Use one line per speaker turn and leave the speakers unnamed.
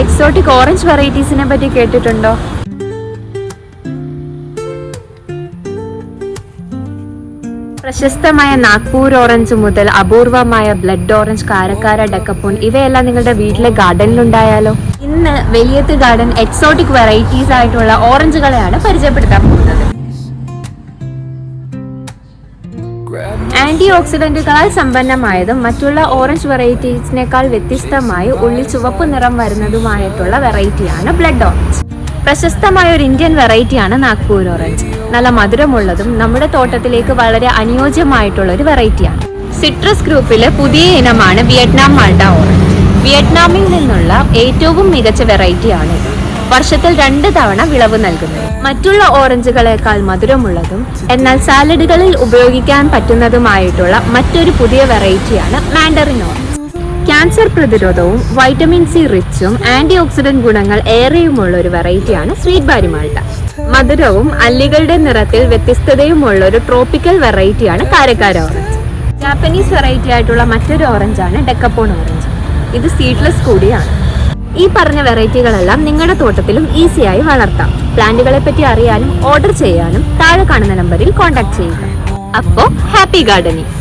Exotic orange വെറൈറ്റീസിനെ പറ്റി കേട്ടിട്ടുണ്ടോ? പ്രശസ്തമായ നാഗ്പൂർ ഓറഞ്ച് മുതൽ അപൂർവമായ ബ്ലഡ് ഓറഞ്ച്, കാരക്കാര, ഡക്കപ്പൂൺ ഇവയെല്ലാം നിങ്ങളുടെ വീട്ടിലെ ഗാർഡനിലുണ്ടായാലോ? ഇന്ന് വലിയത്ത് ഗാർഡൻ എക്സോട്ടിക് വെറൈറ്റീസ് ആയിട്ടുള്ള ഓറഞ്ചുകളെയാണ് പരിചയപ്പെടുത്താൻ പോകുന്നത്. ആന്റി ഓക്സിഡന്റുകളാൽ സമ്പന്നമായതും മറ്റുള്ള ഓറഞ്ച് വെറൈറ്റീസിനേക്കാൾ വ്യത്യസ്തമായി ഉള്ളിൽ ചുവപ്പ് നിറം വരുന്നതുമായിട്ടുള്ള വെറൈറ്റിയാണ് ബ്ലഡ് ഓറഞ്ച്. പ്രശസ്തമായ ഒരു ഇന്ത്യൻ വെറൈറ്റിയാണ് നാഗ്പൂർ ഓറഞ്ച്. നല്ല മധുരമുള്ളതും നമ്മുടെ തോട്ടത്തിലേക്ക് വളരെ അനുയോജ്യമായിട്ടുള്ള ഒരു വെറൈറ്റിയാണ്. സിട്രസ് ഗ്രൂപ്പിലെ പുതിയ ഇനമാണ് വിയറ്റ്നാം മാൾട്ട ഓറഞ്ച്. വിയറ്റ്നാമിൽ നിന്നുള്ള ഏറ്റവും മികച്ച വെറൈറ്റിയാണ് ഇത്. വർഷത്തിൽ 2 തവണ വിളവ് നൽകുന്നത്. മറ്റുള്ള ഓറഞ്ചുകളേക്കാൾ മധുരമുള്ളതും എന്നാൽ സാലഡുകളിൽ ഉപയോഗിക്കാൻ പറ്റുന്നതുമായിട്ടുള്ള മറ്റൊരു പുതിയ വെറൈറ്റിയാണ് മാൻഡറിൻ ഓറഞ്ച്. ക്യാൻസർ പ്രതിരോധവും വൈറ്റമിൻ സി റിച്ചും ആന്റി ഓക്സിഡന്റ് ഗുണങ്ങൾ ഏറെയുമുള്ള ഒരു വെറൈറ്റിയാണ് സ്വീറ്റ് ബാരി മാൾട്ട. മധുരവും അല്ലികളുടെ നിറത്തിൽ വ്യത്യസ്തതയുമുള്ള ഒരു ട്രോപ്പിക്കൽ വെറൈറ്റിയാണ് കാരക്കാര ഓറഞ്ച്. ജാപ്പനീസ് വെറൈറ്റി ആയിട്ടുള്ള മറ്റൊരു ഓറഞ്ചാണ് ഡക്കപ്പോൺ ഓറഞ്ച്. ഇത് സീഡ്ലെസ് കൂടിയാണ്. ഈ പറഞ്ഞ വെറൈറ്റികളെല്ലാം നിങ്ങളുടെ തോട്ടത്തിലും ഈസിയായി വളർത്താം. പ്ലാന്റുകളെ പറ്റി അറിയാനും ഓർഡർ ചെയ്യാനും താഴെ കാണുന്ന നമ്പറിൽ കോൺടാക്ട് ചെയ്യുക. അപ്പോ ഹാപ്പി ഗാർഡനിങ്.